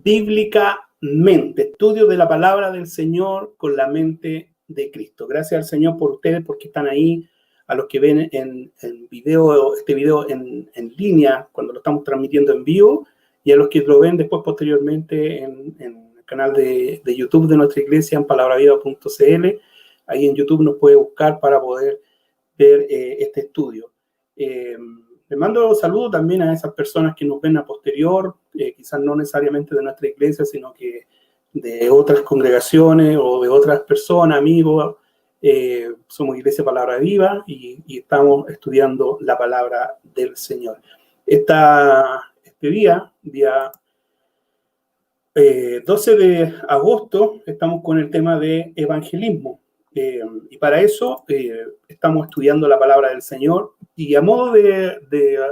bíblicamente, estudio de la palabra del Señor con la mente de Cristo. Gracias al Señor por ustedes, porque están ahí, a los que ven en video, este video en línea, cuando lo estamos transmitiendo en vivo, y a los que lo ven después posteriormente en el canal de YouTube de nuestra iglesia, en palabraviva.cl. Ahí en YouTube nos puede buscar para poder ver este estudio. Le mando saludos también a esas personas que nos ven a posterior, quizás no necesariamente de nuestra iglesia, sino que de otras congregaciones o de otras personas, amigos. Somos Iglesia Palabra Viva y estamos estudiando la palabra del Señor. Este día 12 de agosto, estamos con el tema de evangelismo. Y para eso estamos estudiando la palabra del Señor. Y a modo de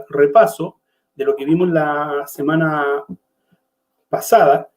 repaso de lo que vimos la semana pasada,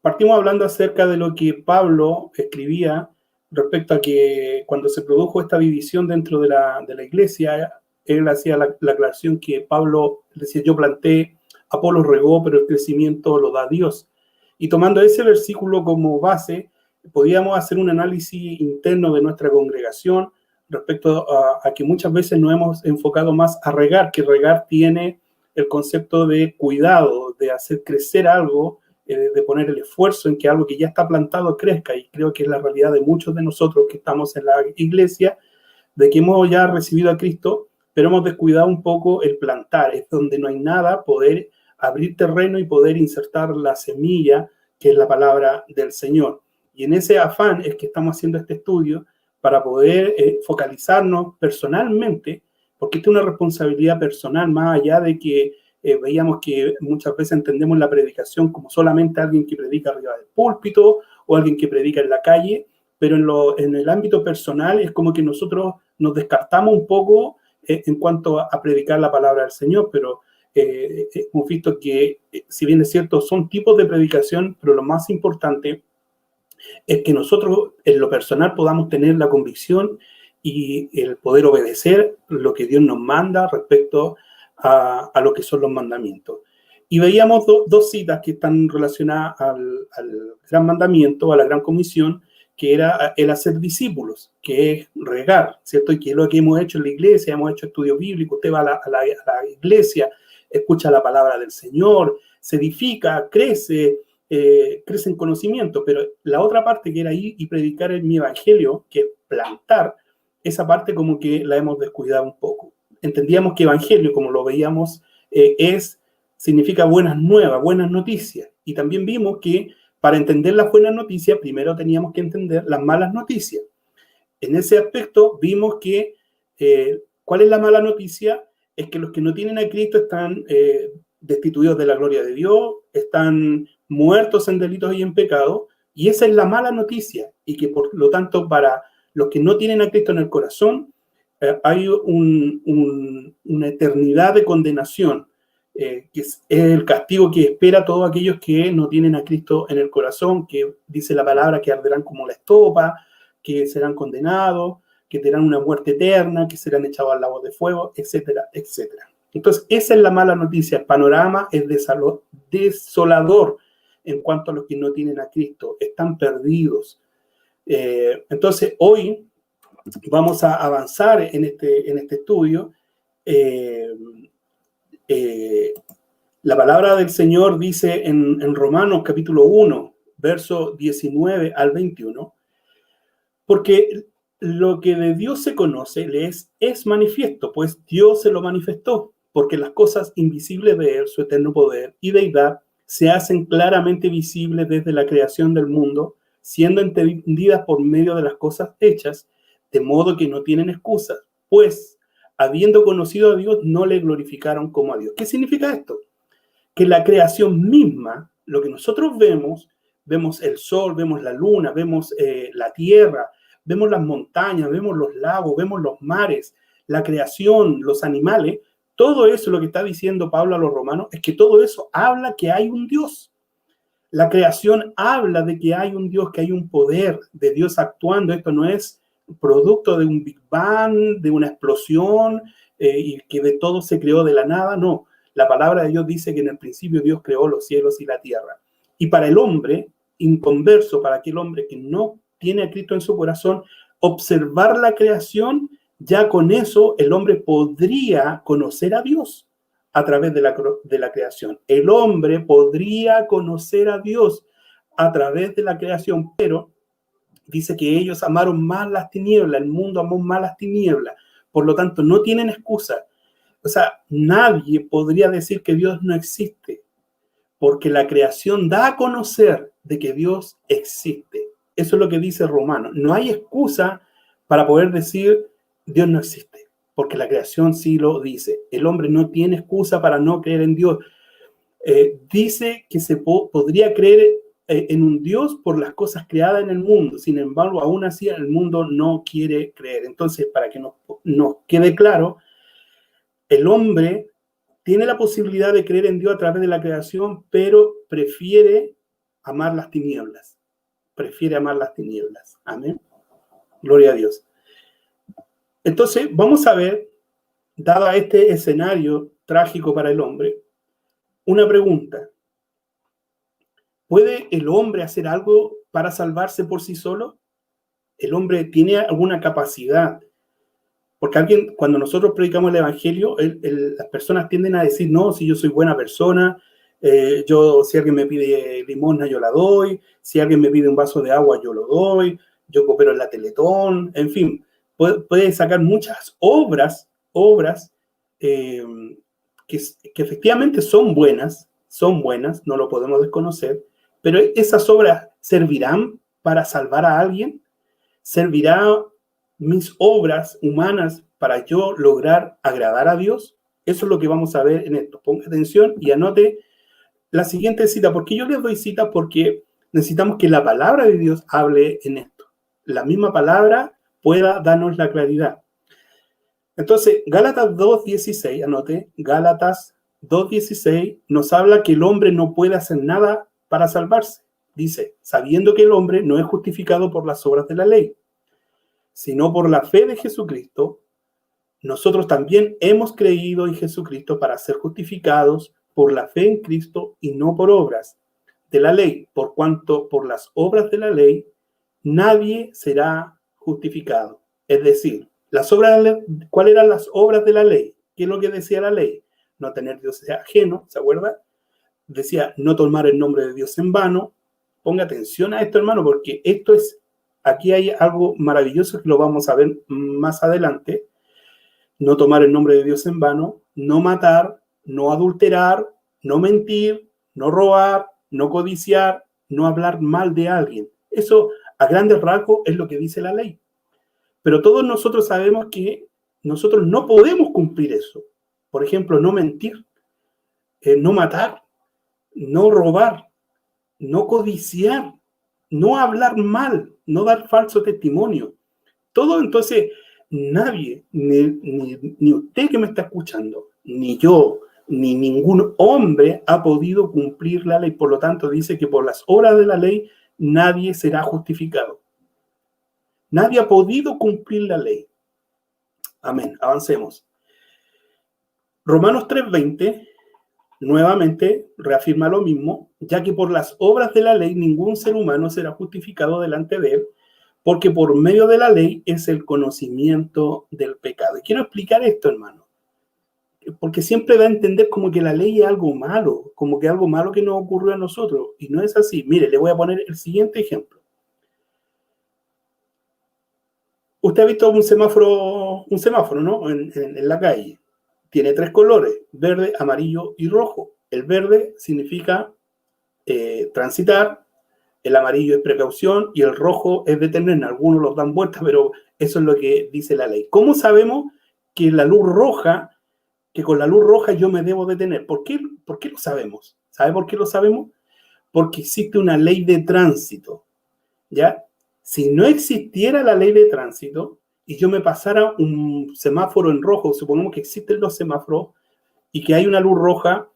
partimos hablando acerca de lo que Pablo escribía respecto a que cuando se produjo esta división dentro de la iglesia, él hacía la aclaración que Pablo decía: yo planté, Apolo regó, pero el crecimiento lo da Dios. Y tomando ese versículo como base, podíamos hacer un análisis interno de nuestra congregación respecto a que muchas veces nos hemos enfocado más a regar, que regar tiene el concepto de cuidado, de hacer crecer algo, de poner el esfuerzo en que algo que ya está plantado crezca. Y creo que es la realidad de muchos de nosotros que estamos en la iglesia, de que hemos ya recibido a Cristo, pero hemos descuidado un poco el plantar. Es donde no hay nada, poder abrir terreno y poder insertar la semilla, que es la palabra del Señor. Y en ese afán es que estamos haciendo este estudio para poder focalizarnos personalmente, porque esta es una responsabilidad personal, más allá de que veíamos que muchas veces entendemos la predicación como solamente alguien que predica arriba del púlpito o alguien que predica en la calle, pero en el ámbito personal es como que nosotros nos descartamos un poco en cuanto a predicar la palabra del Señor, pero hemos visto que, si bien es cierto, son tipos de predicación, pero lo más importante es que nosotros en lo personal podamos tener la convicción y el poder obedecer lo que Dios nos manda respecto a lo que son los mandamientos. Y veíamos dos citas que están relacionadas al gran mandamiento, a la gran comisión, que era el hacer discípulos, que es regar, ¿cierto? Y que es lo que hemos hecho en la iglesia, hemos hecho estudios bíblicos, usted va a la iglesia, escucha la palabra del Señor, se edifica, crece en conocimiento, pero la otra parte que era ir y predicar en mi evangelio, que es plantar, esa parte como que la hemos descuidado un poco. Entendíamos que evangelio, como lo veíamos, significa buenas nuevas, buenas noticias, y también vimos que para entender las buenas noticias, primero teníamos que entender las malas noticias. En ese aspecto vimos que, ¿cuál es la mala noticia? Es que los que no tienen a Cristo están destituidos de la gloria de Dios, están muertos en delitos y en pecado, y esa es la mala noticia, y que por lo tanto para los que no tienen a Cristo en el corazón, hay una eternidad de condenación, que es el castigo que espera a todos aquellos que no tienen a Cristo en el corazón, que dice la palabra que arderán como la estopa, que serán condenados, que tendrán una muerte eterna, que serán echados al lago de fuego, etcétera, etcétera. Entonces, esa es la mala noticia. El panorama es desolador en cuanto a los que no tienen a Cristo. Están perdidos. Entonces, hoy vamos a avanzar en este estudio. La palabra del Señor dice en Romanos capítulo 1, verso 19 al 21, porque lo que de Dios se conoce es manifiesto, pues Dios se lo manifestó, porque las cosas invisibles de Él, su eterno poder y deidad, se hacen claramente visibles desde la creación del mundo, siendo entendidas por medio de las cosas hechas, de modo que no tienen excusas, pues, habiendo conocido a Dios, no le glorificaron como a Dios. ¿Qué significa esto? Que la creación misma, lo que nosotros vemos el sol, vemos la luna, vemos la tierra, vemos las montañas, vemos los lagos, vemos los mares, la creación, los animales, todo eso, lo que está diciendo Pablo a los romanos, es que todo eso habla que hay un Dios. La creación habla de que hay un Dios, que hay un poder de Dios actuando. Esto no es producto de un Big Bang, de una explosión, y que de todo se creó de la nada, no. La palabra de Dios dice que en el principio Dios creó los cielos y la tierra. Y para el hombre inconverso, para aquel hombre que no tiene a Cristo en su corazón, observar la creación, ya con eso el hombre podría conocer a Dios a través de la creación. El hombre podría conocer a Dios a través de la creación, pero dice que ellos amaron más las tinieblas, el mundo amó más las tinieblas, por lo tanto no tienen excusa. O sea, nadie podría decir que Dios no existe, porque la creación da a conocer de que Dios existe. Eso es lo que dice Romanos. No hay excusa para poder decir Dios no existe, porque la creación sí lo dice. El hombre no tiene excusa para no creer en Dios. Dice que se podría creer en un Dios por las cosas creadas en el mundo. Sin embargo, aún así el mundo no quiere creer. Entonces, para que nos quede claro, el hombre tiene la posibilidad de creer en Dios a través de la creación, pero prefiere amar las tinieblas. Prefiere amar las tinieblas. Amén. Gloria a Dios. Entonces, vamos a ver, dado este escenario trágico para el hombre, una pregunta. ¿Puede el hombre hacer algo para salvarse por sí solo? ¿El hombre tiene alguna capacidad? Porque cuando nosotros predicamos el evangelio, las personas tienden a decir, no, si yo soy buena persona, si alguien me pide limosna, yo la doy, si alguien me pide un vaso de agua, yo lo doy, yo coopero en la Teletón, en fin, puede sacar muchas obras que efectivamente son buenas, no lo podemos desconocer, pero esas obras servirán para salvar a alguien, servirá mis obras humanas para yo lograr agradar a Dios. Eso es lo que vamos a ver en esto. Ponga atención y anote la siguiente cita. ¿Por qué yo les doy citas? Porque necesitamos que la palabra de Dios hable en esto. La misma palabra pueda darnos la claridad. Entonces, Gálatas 2:16, anote, Gálatas 2:16 nos habla que el hombre no puede hacer nada para salvarse. Dice, sabiendo que el hombre no es justificado por las obras de la ley, sino por la fe de Jesucristo, nosotros también hemos creído en Jesucristo para ser justificados por la fe en Cristo y no por obras de la ley, por cuanto por las obras de la ley nadie será justificado. Es decir, ¿cuáles eran las obras de la ley? ¿Qué es lo que decía la ley? No tener dioses ajenos, ¿se acuerda? Decía no tomar el nombre de Dios en vano. Ponga atención a esto, hermano, porque aquí hay algo maravilloso que lo vamos a ver más adelante. No tomar el nombre de Dios en vano, no matar, no adulterar, no mentir, no robar, no codiciar, no hablar mal de alguien. Eso, a grandes rasgos, es lo que dice la ley. Pero todos nosotros sabemos que nosotros no podemos cumplir eso. Por ejemplo, no mentir, no matar, no robar, no codiciar, no hablar mal, no dar falso testimonio. Todo, entonces, nadie, ni usted que me está escuchando, ni yo, ni ningún hombre ha podido cumplir la ley. Por lo tanto, dice que por las obras de la ley nadie será justificado. Nadie ha podido cumplir la ley. Amén. Avancemos. Romanos 3:20 nuevamente reafirma lo mismo, ya que por las obras de la ley ningún ser humano será justificado delante de él, porque por medio de la ley es el conocimiento del pecado. Y quiero explicar esto, hermano, porque siempre da a entender como que la ley es algo malo, como que algo malo que nos ocurrió a nosotros, y no es así. Mire, le voy a poner el siguiente ejemplo. Usted ha visto un semáforo, ¿no? En la calle. Tiene 3 colores, verde, amarillo y rojo. El verde significa transitar, el amarillo es precaución y el rojo es detener. Algunos los dan vueltas, pero eso es lo que dice la ley. ¿Cómo sabemos que con la luz roja yo me debo detener? ¿Por qué lo sabemos? ¿Sabe por qué lo sabemos? Porque existe una ley de tránsito, ¿ya? Si no existiera la ley de tránsito y yo me pasara un semáforo en rojo, supongamos que existen los semáforos y que hay una luz roja,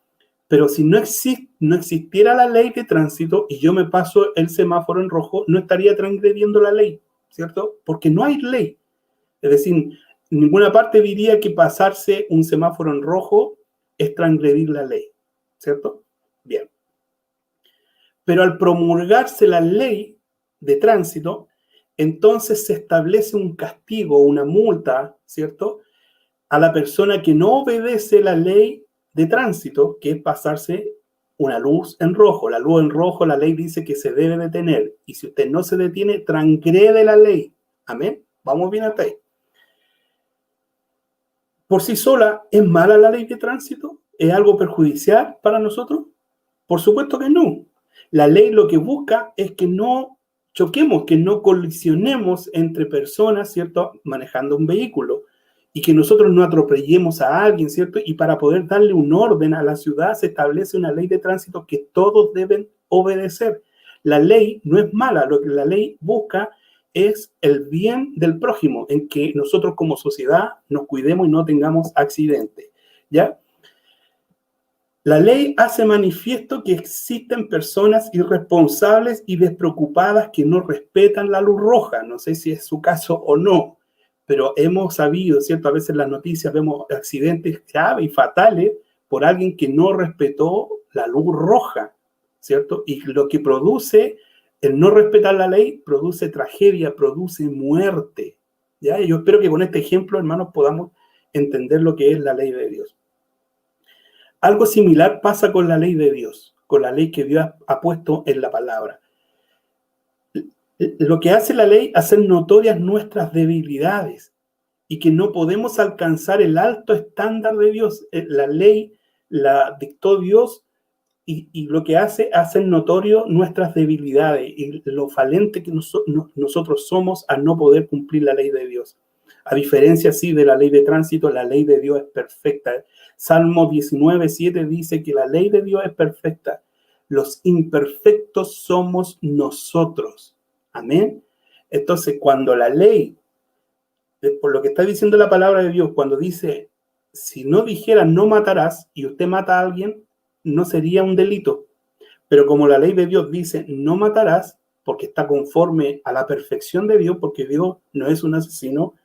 pero si no existiera la ley de tránsito y yo me paso el semáforo en rojo, no estaría transgrediendo la ley, ¿cierto? Porque no hay ley. Es decir, en ninguna parte diría que pasarse un semáforo en rojo es transgredir la ley, ¿cierto? Bien. Pero al promulgarse la ley de tránsito, entonces se establece un castigo, una multa, ¿cierto?, a la persona que no obedece la ley de tránsito, que es pasarse una luz en rojo. La luz en rojo, la ley dice que se debe detener. Y si usted no se detiene, transgrede la ley. Amén. Vamos bien hasta ahí. Por sí sola, ¿es mala la ley de tránsito? ¿Es algo perjudicial para nosotros? Por supuesto que no. La ley lo que busca es que no choquemos, que no colisionemos entre personas, ¿cierto?, manejando un vehículo, y que nosotros no atropellemos a alguien, ¿cierto? Y para poder darle un orden a la ciudad se establece una ley de tránsito que todos deben obedecer. La ley no es mala, lo que la ley busca es el bien del prójimo, en que nosotros como sociedad nos cuidemos y no tengamos accidentes, ¿ya? La ley hace manifiesto que existen personas irresponsables y despreocupadas que no respetan la luz roja. No sé si es su caso o no, pero hemos sabido, ¿cierto? A veces en las noticias vemos accidentes graves y fatales por alguien que no respetó la luz roja, ¿cierto? Y lo que produce el no respetar la ley produce tragedia, produce muerte, ¿ya? Y yo espero que con este ejemplo, hermanos, podamos entender lo que es la ley de Dios. Algo similar pasa con la ley de Dios, con la ley que Dios ha puesto en la palabra. Lo que hace la ley es hacer notorias nuestras debilidades y que no podemos alcanzar el alto estándar de Dios. La ley la dictó Dios y lo que hace es hacer notorio nuestras debilidades y lo falente que nosotros somos al no poder cumplir la ley de Dios. A diferencia, sí, de la ley de tránsito, la ley de Dios es perfecta. Salmo 19:7 dice que la ley de Dios es perfecta. Los imperfectos somos nosotros. Amén. Entonces, cuando la ley, por lo que está diciendo la palabra de Dios, cuando dice, si no dijera no matarás y usted mata a alguien, no sería un delito. Pero como la ley de Dios dice no matarás, porque está conforme a la perfección de Dios, porque Dios no es un asesino,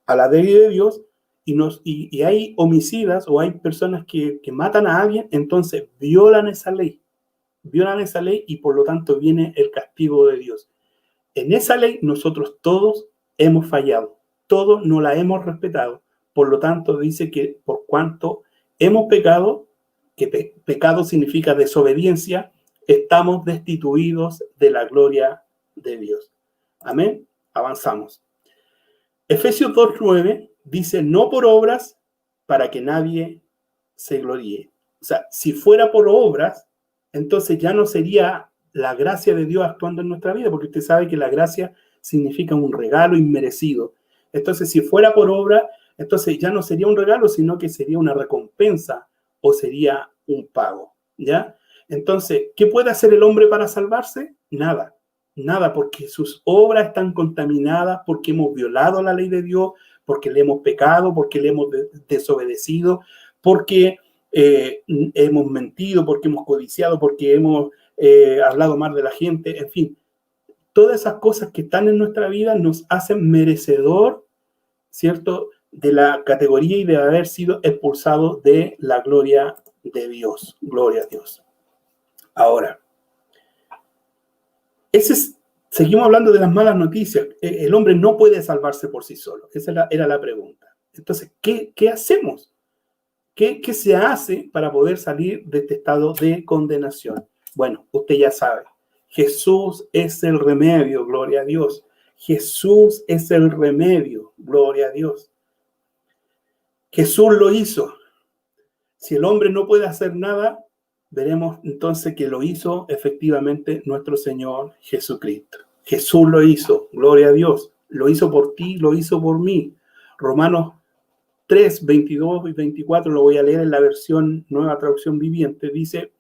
a la ley de Dios, y hay homicidas o hay personas que matan a alguien, entonces violan esa ley y por lo tanto viene el castigo de Dios. En esa ley nosotros todos hemos fallado, todos no la hemos respetado, por lo tanto dice que por cuanto hemos pecado, que pecado significa desobediencia, estamos destituidos de la gloria de Dios. Amén. Avanzamos. Efesios 2:9 dice, no por obras para que nadie se gloríe. O sea, si fuera por obras, entonces ya no sería la gracia de Dios actuando en nuestra vida, porque usted sabe que la gracia significa un regalo inmerecido. Entonces, si fuera por obra, entonces ya no sería un regalo, sino que sería una recompensa o sería un pago, ¿ya? Entonces, ¿qué puede hacer el hombre para salvarse? Nada. Nada, porque sus obras están contaminadas, porque hemos violado la ley de Dios, porque le hemos pecado, porque le hemos desobedecido, porque hemos mentido, porque hemos codiciado, porque hemos hablado mal de la gente, en fin. Todas esas cosas que están en nuestra vida nos hacen merecedor, ¿cierto?, de la categoría y de haber sido expulsado de la gloria de Dios. Gloria a Dios. Ahora, seguimos hablando de las malas noticias. El hombre no puede salvarse por sí solo. Esa era la pregunta. Entonces, ¿qué hacemos? ¿Qué se hace para poder salir de este estado de condenación? Bueno, usted ya sabe. Jesús es el remedio, gloria a Dios. Jesús es el remedio, gloria a Dios. Jesús lo hizo. Si el hombre no puede hacer nada, veremos entonces que lo hizo efectivamente nuestro Señor Jesucristo. Jesús lo hizo, gloria a Dios. Lo hizo por ti, lo hizo por mí. Romanos 3, 22 y 24, lo voy a leer en la versión Nueva Traducción Viviente. Dice,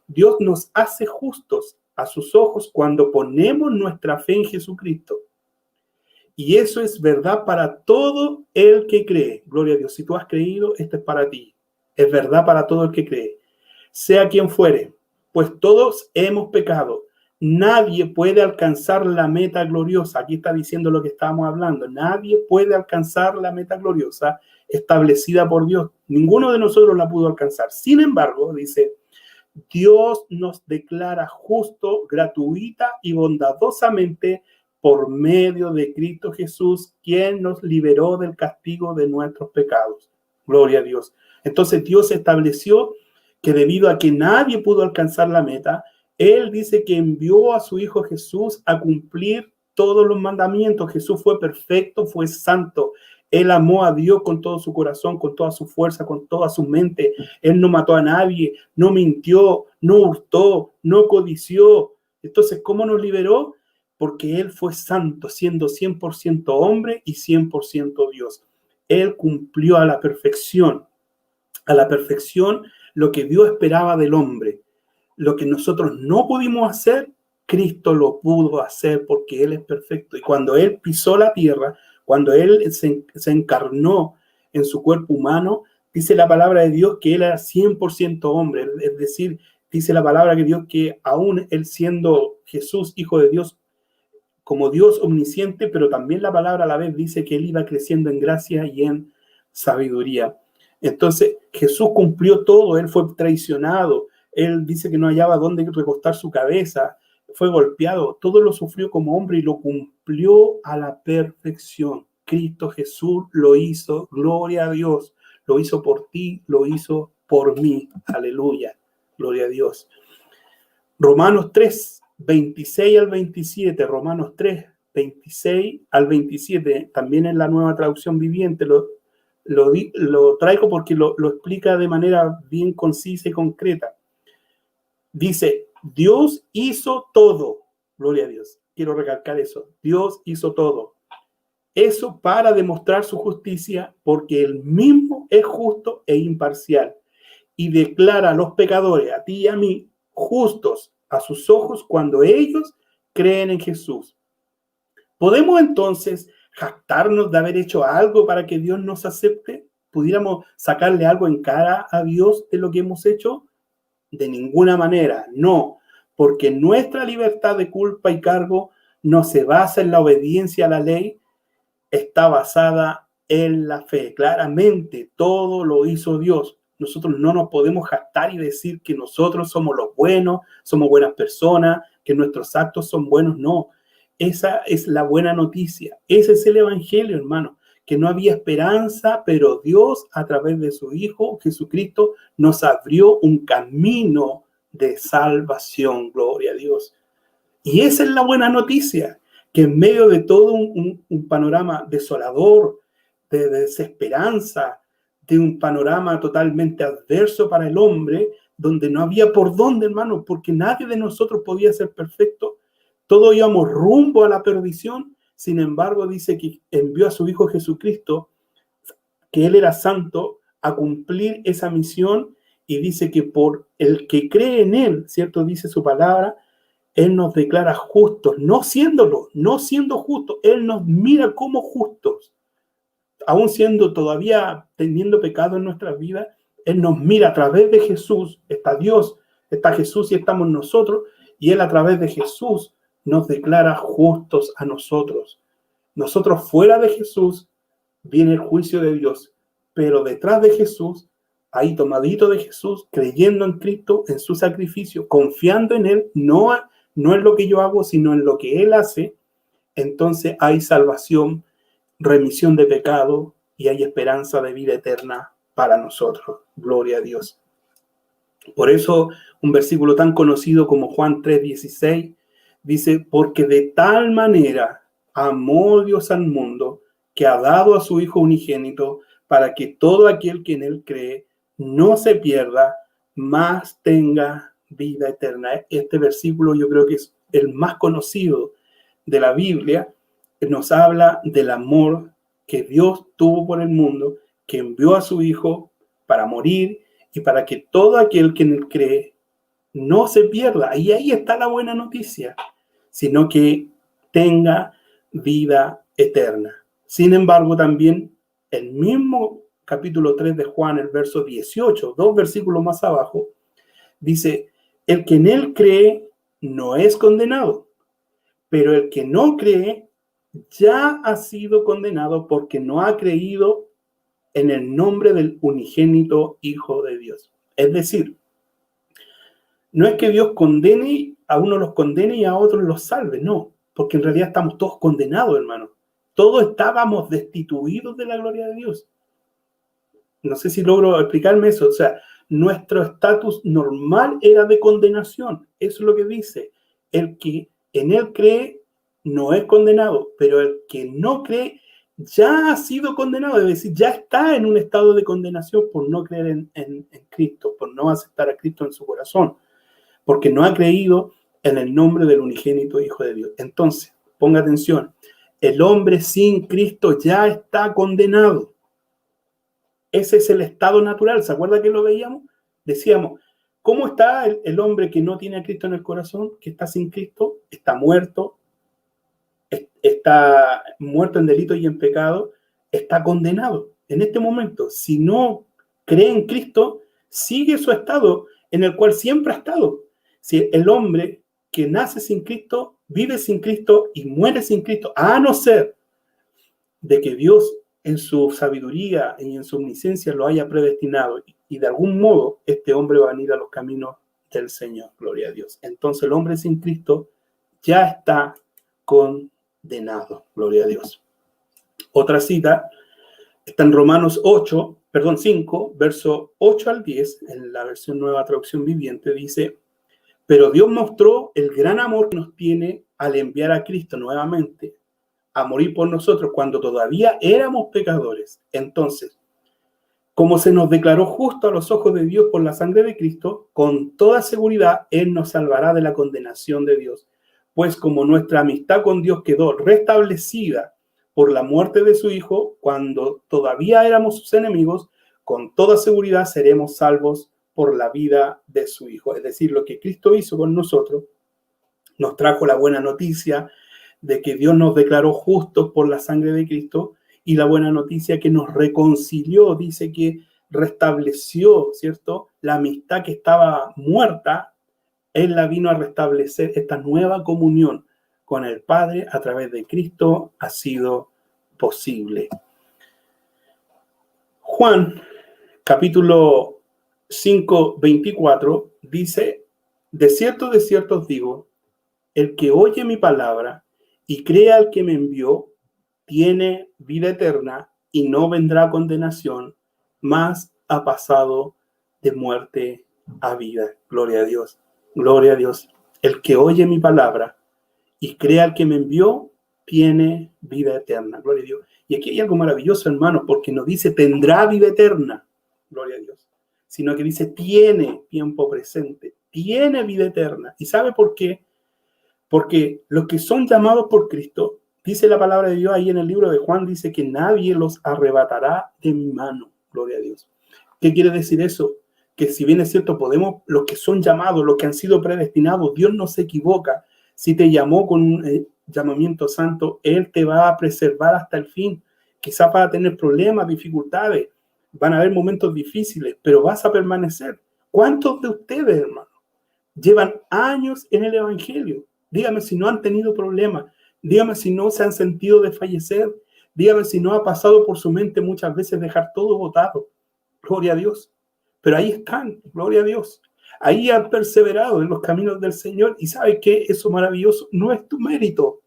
Dios nos hace justos a sus ojos cuando ponemos nuestra fe en Jesucristo. Y eso es verdad para todo el que cree. Gloria a Dios. Si tú has creído, esto es para ti. Es verdad para todo el que cree. Sea quien fuere, pues todos hemos pecado. nadie puede alcanzar la meta gloriosa. Aquí está diciendo lo que estábamos hablando. Nadie puede alcanzar la meta gloriosa establecida por Dios. Ninguno de nosotros la pudo alcanzar. Sin embargo, dice, Dios nos declara justo, gratuita y bondadosamente por medio de Cristo Jesús, quien nos liberó del castigo de nuestros pecados. Gloria a Dios. Entonces Dios estableció que debido a que nadie pudo alcanzar la meta, Él dice que envió a su Hijo Jesús a cumplir todos los mandamientos. Jesús fue perfecto, fue santo. Él amó a Dios con todo su corazón, con toda su fuerza, con toda su mente. Él no mató a nadie, no mintió, no hurtó, no codició. Entonces, ¿cómo nos liberó? Porque Él fue santo, siendo 100% hombre y 100% Dios. Él cumplió a la perfección lo que Dios esperaba del hombre. Lo que nosotros no pudimos hacer, Cristo lo pudo hacer porque Él es perfecto. Y cuando Él pisó la tierra, cuando Él se encarnó en su cuerpo humano, dice la palabra de Dios que Él era 100% hombre. Es decir, dice la palabra de Dios que aún Él siendo Jesús, Hijo de Dios, como Dios omnisciente, pero también la palabra a la vez dice que Él iba creciendo en gracia y en sabiduría. Entonces, Jesús cumplió todo. Él fue traicionado. Él dice que no hallaba dónde recostar su cabeza. Fue golpeado. Todo lo sufrió como hombre y lo cumplió a la perfección. Cristo Jesús lo hizo. Gloria a Dios. Lo hizo por ti, lo hizo por mí. Aleluya. Gloria a Dios. Romanos 3, 26 al 27. Romanos 3, 26 al 27. También en la Nueva Traducción Viviente lo traigo porque lo explica de manera bien concisa y concreta. Dice, Dios hizo todo. Gloria a Dios. Quiero recalcar eso. Dios hizo todo. Eso para demostrar su justicia, porque Él mismo es justo e imparcial. Y declara a los pecadores, a ti y a mí, justos a sus ojos cuando ellos creen en Jesús. ¿Podemos entonces jactarnos de haber hecho algo para que Dios nos acepte? ¿Pudiéramos sacarle algo en cara a Dios de lo que hemos hecho? De ninguna manera, no, porque nuestra libertad de culpa y cargo no se basa en la obediencia a la ley, está basada en la fe. Claramente, todo lo hizo Dios. Nosotros no nos podemos jactar y decir que nosotros somos los buenos, somos buenas personas, que nuestros actos son buenos. No, esa es la buena noticia. Ese es el evangelio, hermano, que no había esperanza, pero Dios a través de su Hijo Jesucristo nos abrió un camino de salvación. Gloria a Dios. Y esa es la buena noticia, que en medio de todo un panorama desolador, de desesperanza, de un panorama totalmente adverso para el hombre, donde no había por dónde, hermano, porque nadie de nosotros podía ser perfecto, todos íbamos rumbo a la perdición. Sin embargo, dice que envió a su Hijo Jesucristo, que Él era santo, a cumplir esa misión, y dice que por el que cree en Él, ¿cierto? Dice su palabra, Él nos declara justos, no siendo justos, Él nos mira como justos. Aún siendo todavía teniendo pecado en nuestras vidas, Él nos mira a través de Jesús. Está Dios, está Jesús y estamos nosotros, y Él a través de Jesús nos declara justos a nosotros. Nosotros fuera de Jesús viene el juicio de Dios, pero detrás de Jesús, ahí tomadito de Jesús, creyendo en Cristo, en su sacrificio, confiando en Él, no en lo que yo hago, sino en lo que Él hace, entonces hay salvación, remisión de pecado y hay esperanza de vida eterna para nosotros. Gloria a Dios. Por eso un versículo tan conocido como Juan 3:16 dice, porque de tal manera amó Dios al mundo que ha dado a su Hijo unigénito para que todo aquel que en Él cree no se pierda, mas tenga vida eterna. Este versículo yo creo que es el más conocido de la Biblia. Nos habla del amor que Dios tuvo por el mundo, que envió a su Hijo para morir y para que todo aquel que en Él cree no se pierda. Y ahí está la buena noticia, sino que tenga vida eterna. Sin embargo, también el mismo capítulo 3 de Juan, el verso 18, 2 versículos más abajo, dice, el que en Él cree no es condenado, pero el que no cree ya ha sido condenado porque no ha creído en el nombre del unigénito Hijo de Dios. Es decir, no es que Dios condene, a unos los condene y a otros los salve, no, porque en realidad estamos todos condenados, hermano. Todos estábamos destituidos de la gloria de Dios. No sé si logro explicarme eso. O sea, nuestro estatus normal era de condenación. Eso es lo que dice. El que en él cree no es condenado, pero el que no cree ya ha sido condenado. Es decir, ya está en un estado de condenación por no creer en Cristo, por no aceptar a Cristo en su corazón, porque no ha creído en el nombre del unigénito Hijo de Dios. Entonces, ponga atención. El hombre sin Cristo ya está condenado. Ese es el estado natural. ¿Se acuerda que lo veíamos? Decíamos, ¿cómo está el hombre que no tiene a Cristo en el corazón, que está sin Cristo? Está muerto en delito y en pecado, está condenado. En este momento, si no cree en Cristo, sigue su estado en el cual siempre ha estado. Si el hombre que nace sin Cristo, vive sin Cristo y muere sin Cristo, a no ser de que Dios en su sabiduría y en su omnisciencia lo haya predestinado y de algún modo este hombre va a venir a los caminos del Señor, gloria a Dios. Entonces el hombre sin Cristo ya está condenado, gloria a Dios. Otra cita está en Romanos 5, verso 8 al 10, en la versión Nueva Traducción Viviente, dice: pero Dios mostró el gran amor que nos tiene al enviar a Cristo nuevamente a morir por nosotros cuando todavía éramos pecadores. Entonces, como se nos declaró justo a los ojos de Dios por la sangre de Cristo, con toda seguridad Él nos salvará de la condenación de Dios. Pues como nuestra amistad con Dios quedó restablecida por la muerte de su Hijo, cuando todavía éramos sus enemigos, con toda seguridad seremos salvos por la vida de su Hijo. Es decir, lo que Cristo hizo con nosotros, nos trajo la buena noticia de que Dios nos declaró justos por la sangre de Cristo, y la buena noticia que nos reconcilió, dice que restableció, ¿cierto? La amistad que estaba muerta, Él la vino a restablecer. Esta nueva comunión con el Padre a través de Cristo ha sido posible. Juan, capítulo 5, 24, dice: de cierto os digo, el que oye mi palabra y crea al que me envió, tiene vida eterna y no vendrá condenación, mas ha pasado de muerte a vida. Gloria a Dios, gloria a Dios. El que oye mi palabra y crea al que me envió, tiene vida eterna. Gloria a Dios. Y aquí hay algo maravilloso, hermano, porque no dice tendrá vida eterna, gloria a Dios, sino que dice tiene tiempo presente, tiene vida eterna. ¿Y sabe por qué? Porque los que son llamados por Cristo, dice la palabra de Dios ahí en el libro de Juan, dice que nadie los arrebatará de mi mano. Gloria a Dios. ¿Qué quiere decir eso? Que si bien es cierto, podemos, los que son llamados, los que han sido predestinados, Dios no se equivoca. Si te llamó con un llamamiento santo, Él te va a preservar hasta el fin. Quizás vas a tener problemas, dificultades, van a haber momentos difíciles, pero vas a permanecer. ¿Cuántos de ustedes, hermano, llevan años en el Evangelio? Dígame si no han tenido problemas. Dígame si no se han sentido desfallecer. Dígame si no ha pasado por su mente muchas veces dejar todo botado. Gloria a Dios. Pero ahí están, gloria a Dios. Ahí han perseverado en los caminos del Señor. Y ¿sabes qué? Eso maravilloso no es tu mérito.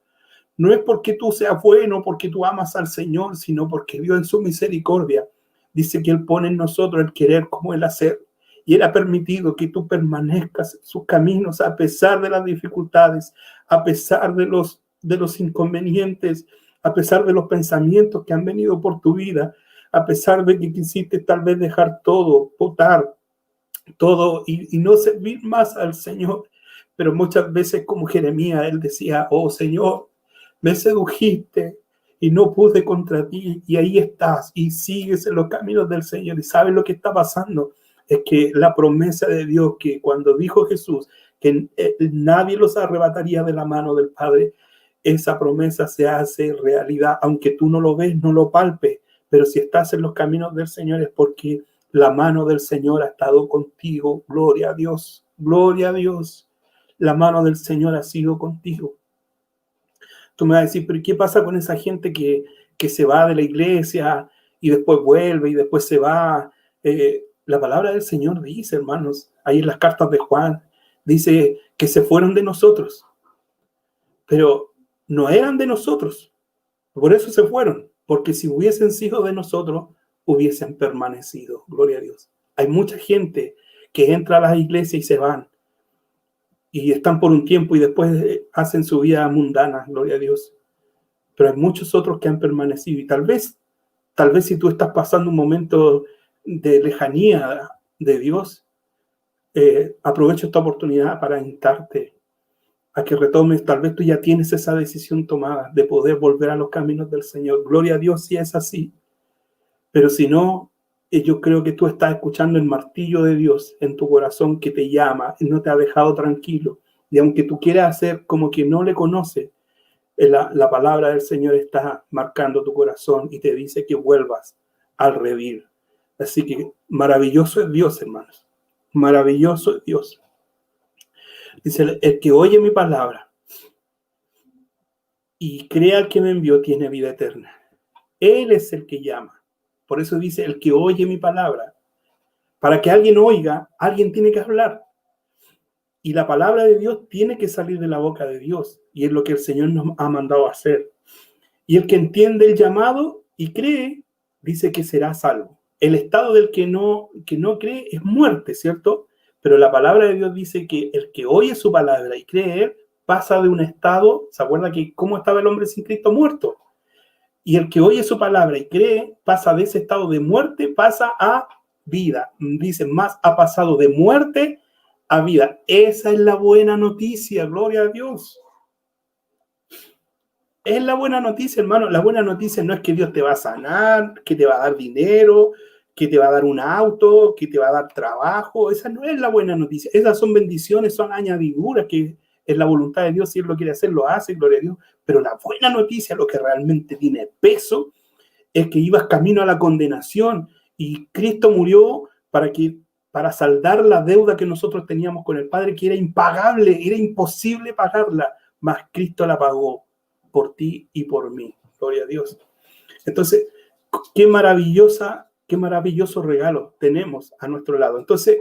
No es porque tú seas bueno, porque tú amas al Señor, sino porque Dios en su misericordia dice que Él pone en nosotros el querer como el hacer. Y Él ha permitido que tú permanezcas en sus caminos a pesar de las dificultades, a pesar de los inconvenientes, a pesar de los pensamientos que han venido por tu vida, a pesar de que quisiste tal vez dejar todo, botar todo y no servir más al Señor. Pero muchas veces, como Jeremías, él decía: oh Señor, me sedujiste y no pude contra ti, y ahí estás y sigues en los caminos del Señor. Y sabes lo que está pasando, es que la promesa de Dios, que cuando dijo Jesús que nadie los arrebataría de la mano del Padre, esa promesa se hace realidad, aunque tú no lo ves, no lo palpes, pero si estás en los caminos del Señor es porque la mano del Señor ha estado contigo. Gloria a Dios, gloria a Dios. la mano del Señor ha sido contigo. Tú me vas a decir, pero ¿qué pasa con esa gente que se va de la iglesia y después vuelve y después se va? La palabra del Señor dice, hermanos, ahí en las cartas de Juan, dice que se fueron de nosotros, pero no eran de nosotros. Por eso se fueron, porque si hubiesen sido de nosotros, hubiesen permanecido. Gloria a Dios. Hay mucha gente que entra a las iglesias y se van, y están por un tiempo y después hacen su vida mundana, gloria a Dios. Pero hay muchos otros que han permanecido, y tal vez si tú estás pasando un momento de lejanía de Dios, aprovecho esta oportunidad para invitarte a que retomes. Tal vez tú ya tienes esa decisión tomada de poder volver a los caminos del Señor. Gloria a Dios si es así. Pero si no, yo creo que tú estás escuchando el martillo de Dios en tu corazón que te llama y no te ha dejado tranquilo. Y aunque tú quieras hacer como que no le conoces, la palabra del Señor está marcando tu corazón y te dice que vuelvas al redil. Así que maravilloso es Dios, hermanos. Maravilloso es Dios. Dice, el que oye mi palabra y crea al que me envió tiene vida eterna. Él es el que llama. Por eso dice, el que oye mi palabra. Para que alguien oiga, alguien tiene que hablar. Y la palabra de Dios tiene que salir de la boca de Dios. Y es lo que el Señor nos ha mandado a hacer. Y el que entiende el llamado y cree, dice que será salvo. El estado del que no cree es muerte, ¿cierto? Pero la palabra de Dios dice que el que oye su palabra y cree, pasa de un estado, ¿se acuerda que cómo estaba el hombre sin Cristo? Muerto. Y el que oye su palabra y cree, pasa de ese estado de muerte, pasa a vida. Dice, más ha pasado de muerte a vida. Esa es la buena noticia, gloria a Dios. Es la buena noticia, hermano. La buena noticia no es que Dios te va a sanar, que te va a dar dinero, que te va a dar un auto, que te va a dar trabajo. Esa no es la buena noticia. Esas son bendiciones, son añadiduras que es la voluntad de Dios. Si Él lo quiere hacer, lo hace, gloria a Dios. Pero la buena noticia, lo que realmente tiene peso, es que ibas camino a la condenación y Cristo murió para saldar la deuda que nosotros teníamos con el Padre, que era impagable, era imposible pagarla, mas Cristo la pagó por ti y por mí. Gloria a Dios. Entonces, qué maravilloso regalo tenemos a nuestro lado. Entonces,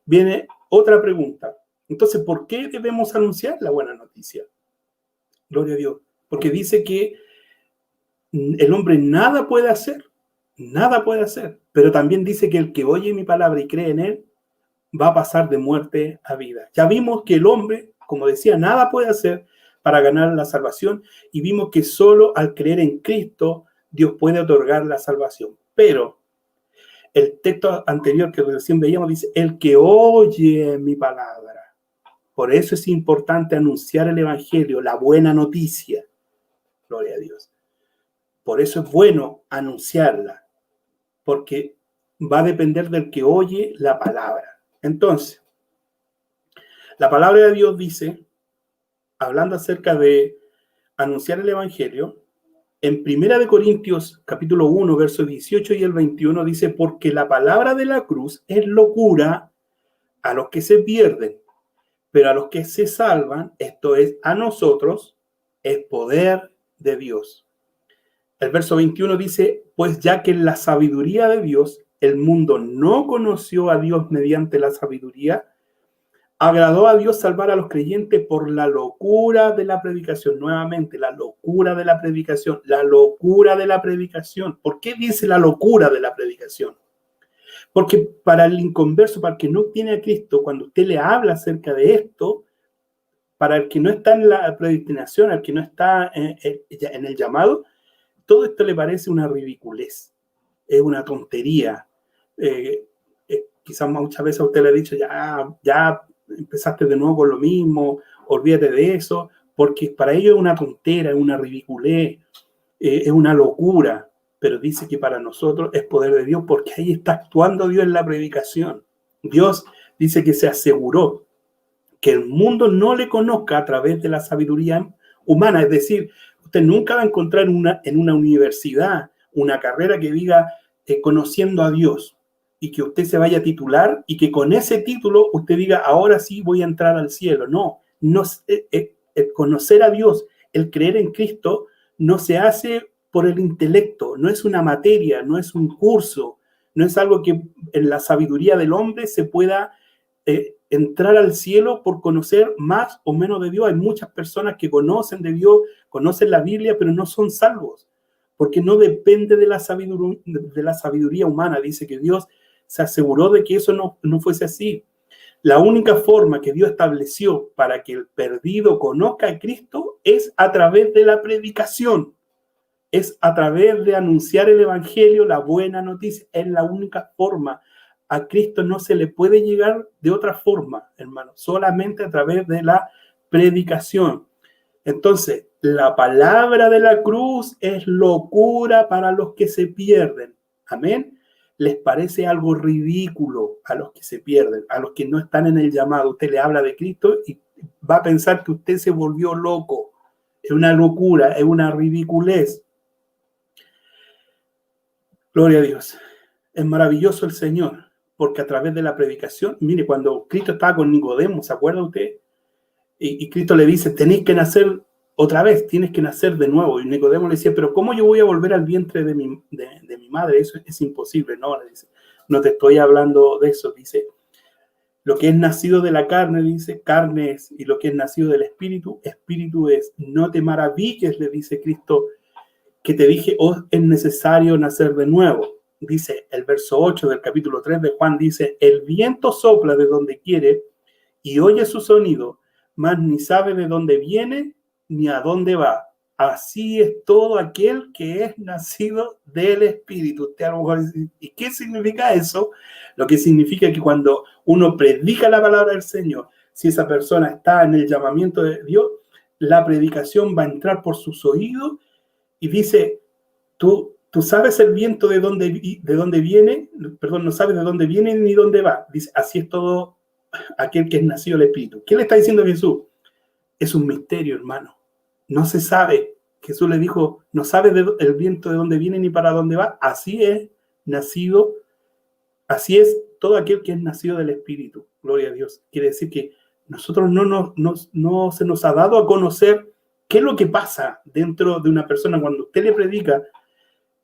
viene otra pregunta. Entonces, ¿por qué debemos anunciar la buena noticia? Gloria a Dios. Porque dice que el hombre nada puede hacer, pero también dice que el que oye mi palabra y cree en él, va a pasar de muerte a vida. Ya vimos que el hombre, como decía, nada puede hacer para ganar la salvación, y vimos que solo al creer en Cristo, Dios puede otorgar la salvación. Pero el texto anterior que recién veíamos dice, el que oye mi palabra. Por eso es importante anunciar el evangelio, la buena noticia. Gloria a Dios. Por eso es bueno anunciarla, porque va a depender del que oye la palabra. Entonces, la palabra de Dios dice, hablando acerca de anunciar el evangelio, en 1 Corintios capítulo 1, versos 18 y el 21 dice, porque la palabra de la cruz es locura a los que se pierden, pero a los que se salvan, esto es, a nosotros, es poder de Dios. El verso 21 dice, pues ya que en la sabiduría de Dios, el mundo no conoció a Dios mediante la sabiduría, agradó a Dios salvar a los creyentes por la locura de la predicación. Nuevamente, la locura de la predicación, la locura de la predicación. ¿Por qué dice la locura de la predicación? Porque para el inconverso, para el que no tiene a Cristo, cuando usted le habla acerca de esto, para el que no está en la predestinación, al que no está en el llamado, todo esto le parece una ridiculez, es una tontería. Quizás muchas veces a usted le ha dicho, ya empezaste de nuevo con lo mismo, olvídate de eso, porque para ellos es una tontera, es una ridiculez, es una locura, pero dice que para nosotros es poder de Dios, porque ahí está actuando Dios en la predicación. Dios dice que se aseguró que el mundo no le conozca a través de la sabiduría humana, es decir, usted nunca va a encontrar en una universidad una carrera que diga conociendo a Dios, y que usted se vaya a titular y que con ese título usted diga, ahora sí voy a entrar al cielo. No, El conocer a Dios, el creer en Cristo, no se hace por el intelecto, no es una materia, no es un curso, no es algo que en la sabiduría del hombre se pueda entrar al cielo por conocer más o menos de Dios. Hay muchas personas que conocen de Dios, conocen la Biblia, pero no son salvos, porque no depende de la sabiduría humana. Dice que Dios se aseguró de que eso no fuese así. La única forma que Dios estableció para que el perdido conozca a Cristo es a través de la predicación, es a través de anunciar el evangelio, la buena noticia. Es la única forma. A Cristo no se le puede llegar de otra forma, hermano, solamente a través de la predicación. Entonces, la palabra de la cruz es locura para los que se pierden. Amén. Les parece algo ridículo a los que se pierden, a los que no están en el llamado. Usted le habla de Cristo y va a pensar que usted se volvió loco. Es una locura, es una ridiculez. Gloria a Dios. Es maravilloso el Señor, porque a través de la predicación, mire, cuando Cristo estaba con Nicodemo, ¿se acuerda usted? Y Cristo le dice, tenéis que nacer otra vez, tienes que nacer de nuevo. Y Nicodemo le decía, pero ¿cómo yo voy a volver al vientre de mi madre? Eso es imposible. No, le dice, no te estoy hablando de eso. Dice, lo que es nacido de la carne, dice, carne es, y lo que es nacido del espíritu, espíritu es. No te maravilles, le dice Cristo, que te dije, es necesario nacer de nuevo. Dice el verso 8 del capítulo 3 de Juan, dice, el viento sopla de donde quiere y oye su sonido, mas ni sabe de dónde viene ni a dónde va. Así es todo aquel que es nacido del Espíritu. Usted a lo mejor dice, ¿y qué significa eso? Lo que significa que cuando uno predica la palabra del Señor, si esa persona está en el llamamiento de Dios, la predicación va a entrar por sus oídos y dice, tú sabes el viento de dónde viene, perdón, no sabes de dónde viene ni dónde va. Dice, así es todo aquel que es nacido del Espíritu. ¿Qué le está diciendo Jesús? Es un misterio, hermano. No se sabe. Jesús le dijo, no sabe el viento de dónde viene ni para dónde va. Así es todo aquel que es nacido del Espíritu. Gloria a Dios. Quiere decir que nosotros no se nos ha dado a conocer qué es lo que pasa dentro de una persona cuando usted le predica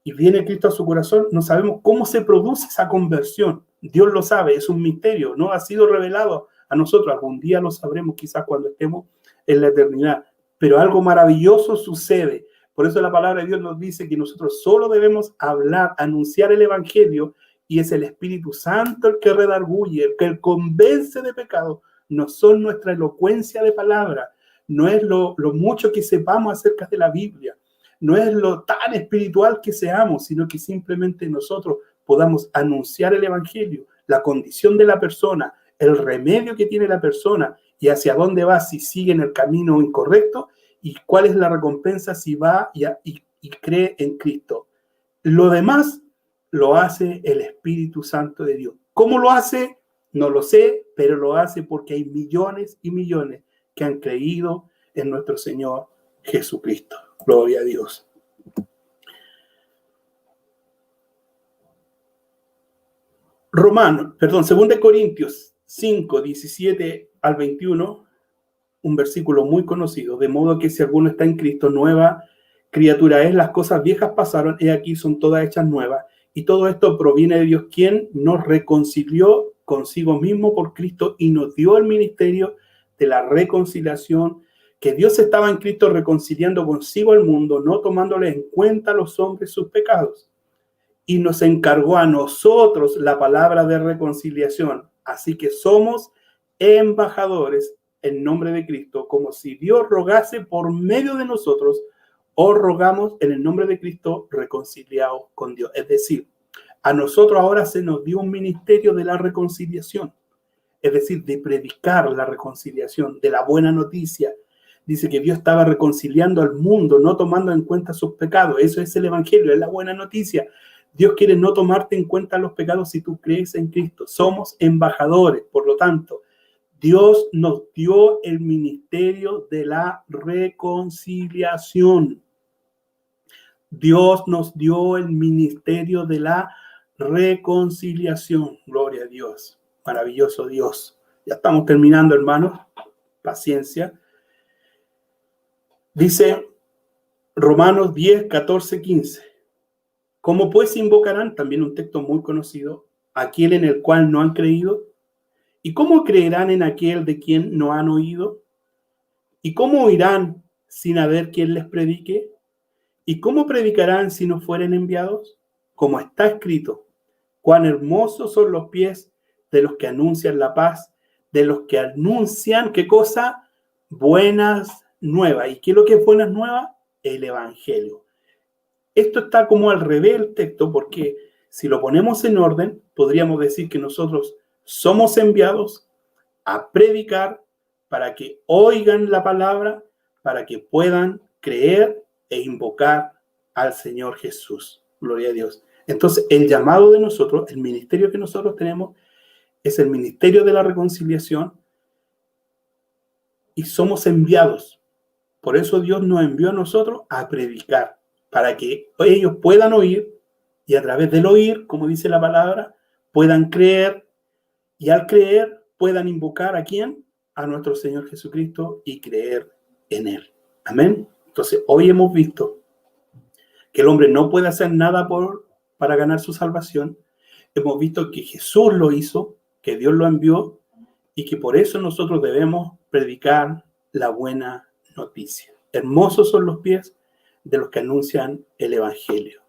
y viene Cristo a su corazón. No sabemos cómo se produce esa conversión. Dios lo sabe, es un misterio, no ha sido revelado a nosotros. Algún día lo sabremos, quizás cuando estemos en la eternidad. Pero algo maravilloso sucede. Por eso la palabra de Dios nos dice que nosotros solo debemos hablar, anunciar el evangelio, y es el Espíritu Santo el que redarguye, el que convence de pecado. No son nuestra elocuencia de palabra, no es lo mucho que sepamos acerca de la Biblia, no es lo tan espiritual que seamos, sino que simplemente nosotros podamos anunciar el evangelio, la condición de la persona, el remedio que tiene la persona y hacia dónde va si sigue en el camino incorrecto y cuál es la recompensa si va y cree en Cristo. Lo demás lo hace el Espíritu Santo de Dios. ¿Cómo lo hace? No lo sé, pero lo hace porque hay millones y millones que han creído en nuestro Señor Jesucristo. Gloria a Dios. Segunda de Corintios 5, 17 al 21, un versículo muy conocido. De modo que si alguno está en Cristo, nueva criatura es, las cosas viejas pasaron, y aquí son todas hechas nuevas. Y todo esto proviene de Dios, quien nos reconcilió consigo mismo por Cristo y nos dio el ministerio de la reconciliación, que Dios estaba en Cristo reconciliando consigo al mundo, no tomándole en cuenta a los hombres sus pecados. Y nos encargó a nosotros la palabra de reconciliación. Así que somos embajadores en nombre de Cristo, como si Dios rogase por medio de nosotros. Os rogamos en el nombre de Cristo, reconciliados con Dios. Es decir, a nosotros ahora se nos dio un ministerio de la reconciliación, es decir, de predicar la reconciliación, de la buena noticia. Dice que Dios estaba reconciliando al mundo, no tomando en cuenta sus pecados. Eso es el evangelio, es la buena noticia. Dios quiere no tomarte en cuenta los pecados si tú crees en Cristo. Somos embajadores, por lo tanto, Dios nos dio el ministerio de la reconciliación. Dios nos dio el ministerio de la reconciliación. Gloria a Dios. Maravilloso Dios. Ya estamos terminando, hermanos. paciencia. Dice Romanos 10, 14, 15. ¿Cómo pues invocarán? También un texto muy conocido. Aquel en el cual no han creído. ¿Y cómo creerán en aquel de quien no han oído? ¿Y cómo oirán sin haber quien les predique? ¿Y cómo predicarán si no fueren enviados? Como está escrito, cuán hermosos son los pies de los que anuncian la paz, de los que anuncian, ¿qué cosa? Buenas nuevas. ¿Y qué es lo que es buenas nuevas? El Evangelio. Esto está como al revés del texto, porque si lo ponemos en orden, podríamos decir que nosotros somos enviados a predicar para que oigan la palabra, para que puedan creer e invocar al Señor Jesús. Gloria a Dios. Entonces, el llamado de nosotros, el ministerio que nosotros tenemos, es el ministerio de la reconciliación y somos enviados. Por eso Dios nos envió a nosotros a predicar, para que ellos puedan oír y a través del oír, como dice la palabra, puedan creer y al creer puedan invocar ¿a quién? A nuestro Señor Jesucristo y creer en Él. Amén. Entonces, hoy hemos visto que el hombre no puede hacer nada para ganar su salvación. Hemos visto que Jesús lo hizo, que Dios lo envió y que por eso nosotros debemos predicar la buena noticia. Hermosos son los pies de los que anuncian el Evangelio,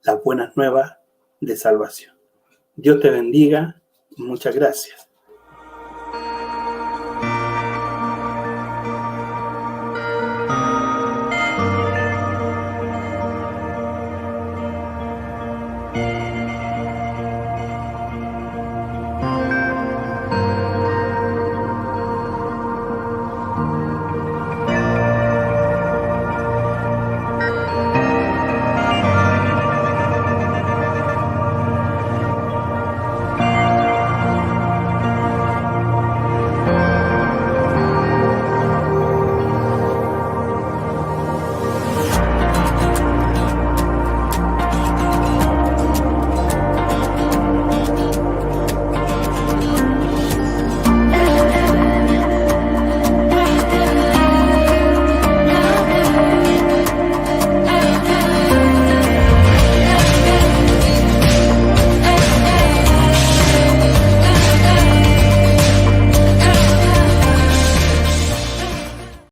las buenas nuevas de salvación. Dios te bendiga. Muchas gracias.